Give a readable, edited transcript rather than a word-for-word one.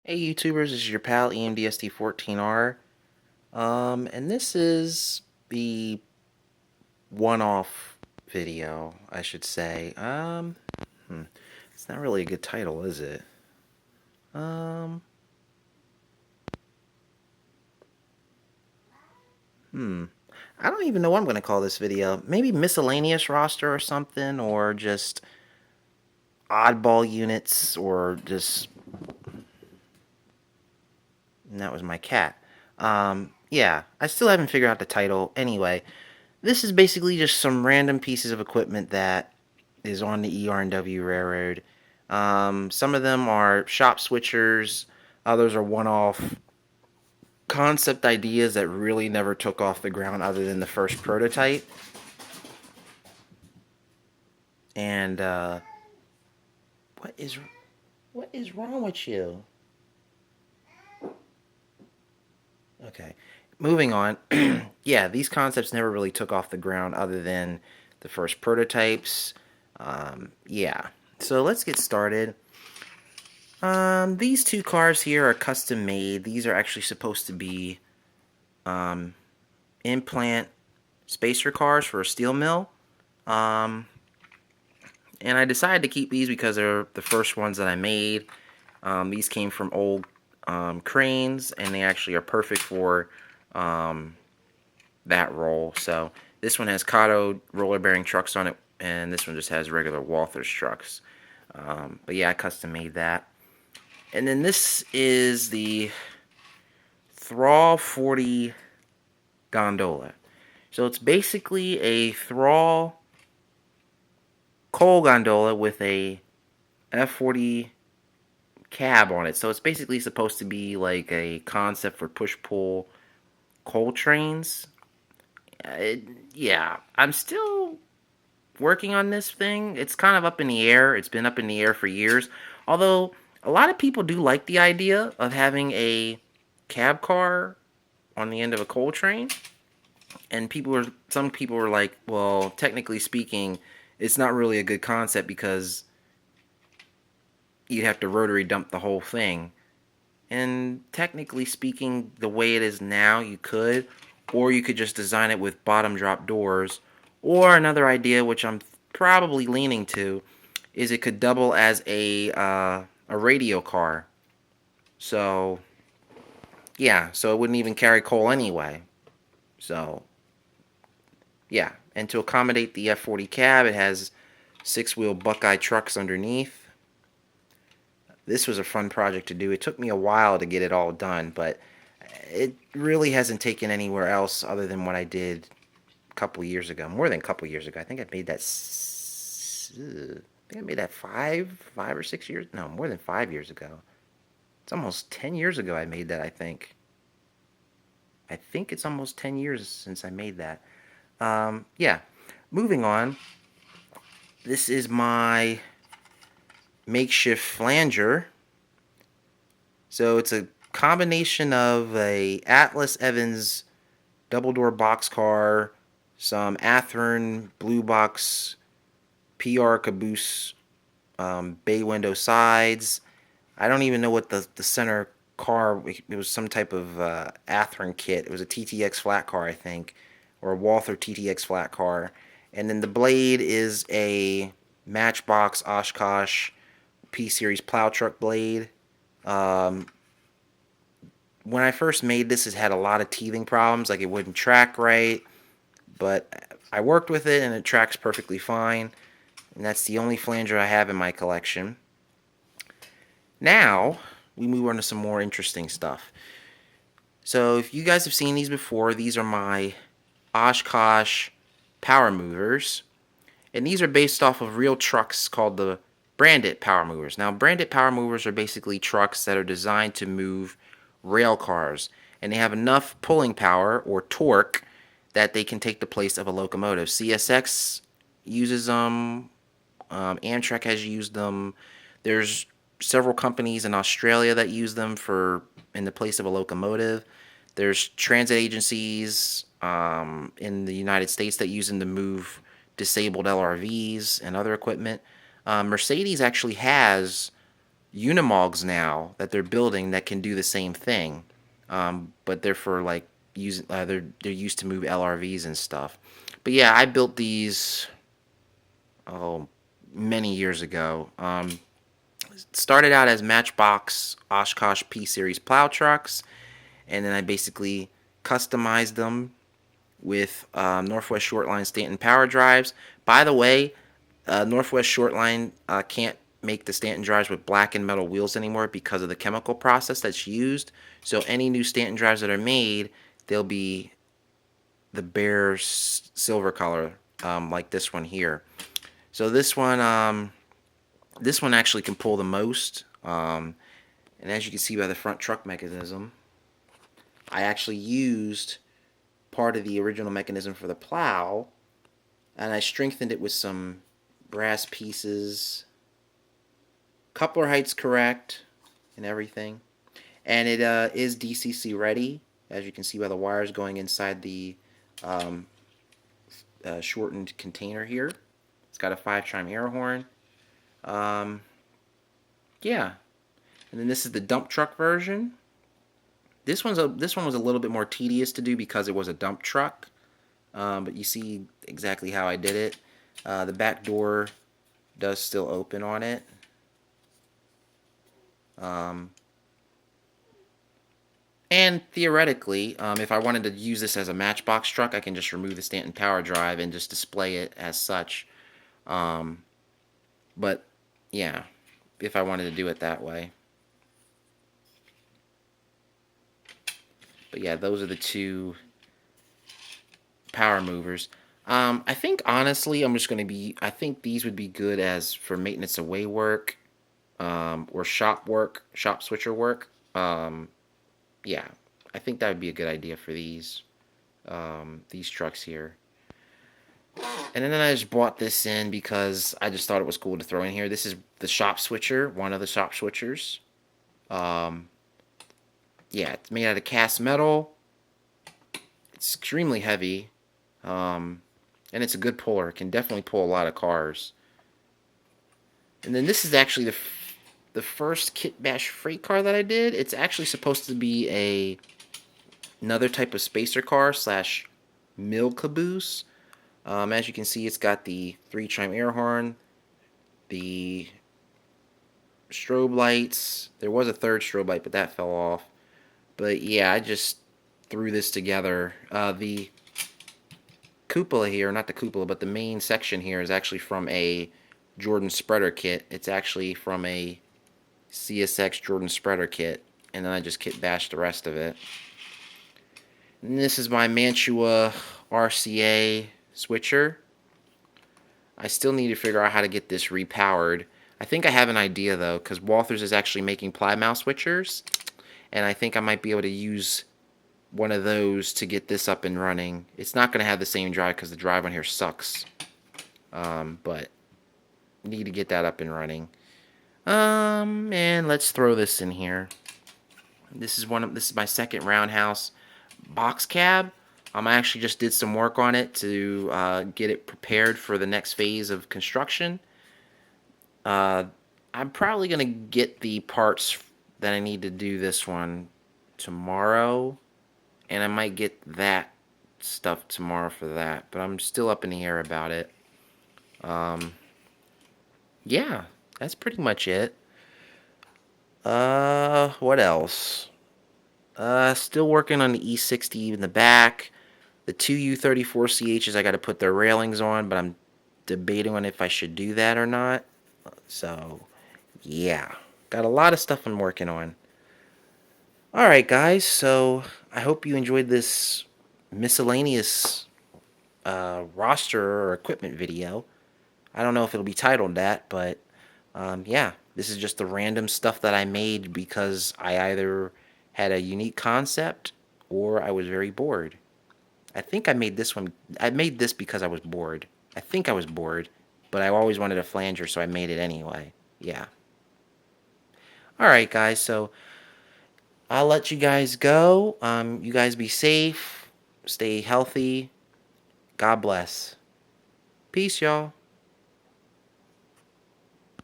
Hey YouTubers, this is your pal EMDST14R. And this is the one-off video, I should say. It's not really a good title, is it? Um, I don't even know what I'm gonna call this video. Maybe miscellaneous roster or something, or just oddball units, or just... And that was my cat. Yeah, I still haven't figured out the title. Anyway, this is basically just some random pieces of equipment that is on the ER&W railroad. Some of them are shop switchers, others are one-off concept ideas that really never took off the ground other than the first prototype. And what is wrong with you? Okay, moving on. Yeah, these concepts never really took off the ground other than the first prototypes. Yeah, so let's get started. These two cars here are custom made. These are actually supposed to be implant spacer cars for a steel mill. And I decided to keep these because they're the first ones that I made. These came from old cranes, and they actually are perfect for that roll. So this one has Kato roller bearing trucks on it, and this one just has regular Walthers trucks. But yeah, I custom made that. And then this is the Thrall 40 gondola. So it's basically a Thrall coal gondola with a F40 cab on it. So it's basically supposed to be like a concept for push-pull coal trains. Yeah, I'm still working on this thing. It's kind of up in the air. It's been up in the air for years. Although a lot of people do like the idea of having a cab car on the end of a coal train. And some people were like, well, technically speaking, it's not really a good concept because you'd have to rotary dump the whole thing. And technically speaking, the way it is now, you could, or you could just design it with bottom drop doors. Or another idea, which I'm probably leaning to, is it could double as a radio car. So yeah, so it wouldn't even carry coal anyway. So yeah, and to accommodate the F40 cab, it has 6-wheel Buckeye trucks underneath. This was a fun project to do. It took me a while to get it all done, but it really hasn't taken anywhere else other than what I did a couple years ago. More than a couple years ago. I think I made that. I think I made that 5 or 6 years. No, more than 5 years ago. It's almost 10 years ago I made that. I think it's almost 10 years since I made that. Yeah. Moving on. This is my makeshift flanger. So it's a combination of a Atlas Evans double door boxcar, some Athearn blue box PR caboose bay window sides. I don't even know what the center car, it was some type of Athearn kit. It was a TTX flat car, I think, or a Walther TTX flat car. And then the blade is a Matchbox Oshkosh P-Series plow truck blade. When I first made this, it had a lot of teething problems, like it wouldn't track right, but I worked with it and it tracks perfectly fine, and that's the only flanger I have in my collection. Now, we move on to some more interesting stuff. So, if you guys have seen these before, these are my Oshkosh power movers, and these are based off of real trucks called the Brandit power movers. Now, Brandit power movers are basically trucks that are designed to move rail cars, and they have enough pulling power or torque that they can take the place of a locomotive. CSX uses them. Amtrak has used them. There's several companies in Australia that use them for in the place of a locomotive. There's transit agencies in the United States that use them to move disabled LRVs and other equipment. Mercedes actually has Unimogs now that they're building that can do the same thing, but they're for like they're used to move LRVs and stuff. But yeah, I built these many years ago. Started out as Matchbox Oshkosh P Series plow trucks, and then I basically customized them with Northwest Shortline Stanton power drives. By the way, Northwest Shortline can't make the Stanton drives with black and metal wheels anymore because of the chemical process that's used. So any new Stanton drives that are made, they'll be the bare silver color, like this one here. So this one actually can pull the most. And as you can see by the front truck mechanism, I actually used part of the original mechanism for the plow, and I strengthened it with some brass pieces. Coupler height's correct and everything. And it is DCC ready, as you can see by the wires going inside the shortened container here. It's got a 5-chime air horn. Yeah. And then this is the dump truck version. This one was a little bit more tedious to do because it was a dump truck. But you see exactly how I did it. The back door does still open on it. And theoretically, if I wanted to use this as a matchbox truck, I can just remove the Stanton power drive and just display it as such. But yeah, if I wanted to do it that way. But yeah, those are the two power movers. I think honestly, I think these would be good as for maintenance away work, or shop switcher work. Yeah, I think that would be a good idea for these trucks here. And then I just bought this in because I just thought it was cool to throw in here. This is the shop switcher, one of the shop switchers. Yeah, it's made out of cast metal. It's extremely heavy, and it's a good puller. It can definitely pull a lot of cars. And then this is actually the first kit bash freight car that I did. It's actually supposed to be another type of spacer car slash mill caboose. As you can see, it's got the 3-chime air horn, the strobe lights. There was a third strobe light, but that fell off. But yeah, I just threw this together. The cupola here, not the cupola, but the main section here is actually from a Jordan spreader kit. It's actually from a CSX Jordan spreader kit, and then I just kit bashed the rest of it. And this is my Mantua RCA switcher. I still need to figure out how to get this repowered. I think I have an idea though, because Walthers is actually making Plymouth switchers, and I think I might be able to use one of those to get this up and running. It's not going to have the same drive because the drive on here sucks, but need to get that up and running. And let's throw this in here. This is my second roundhouse box cab. I actually just did some work on it to get it prepared for the next phase of construction. I'm probably going to get the parts that I need to do this one tomorrow, and I might get that stuff tomorrow for that, but I'm still up in the air about it. Yeah, that's pretty much it. What else? Still working on the E60 in the back. The two U34CHs, I got to put their railings on, but I'm debating on if I should do that or not. So, yeah. Got a lot of stuff I'm working on. Alright, guys, so I hope you enjoyed this miscellaneous roster or equipment video. I don't know if it'll be titled that, but yeah, this is just the random stuff that I made because I either had a unique concept or I was very bored. I think I made this one. I made this because I was bored. I think I was bored, but I always wanted a flanger, so I made it anyway. Yeah. Alright, guys, so I'll let you guys go. You guys be safe. Stay healthy. God bless. Peace, y'all.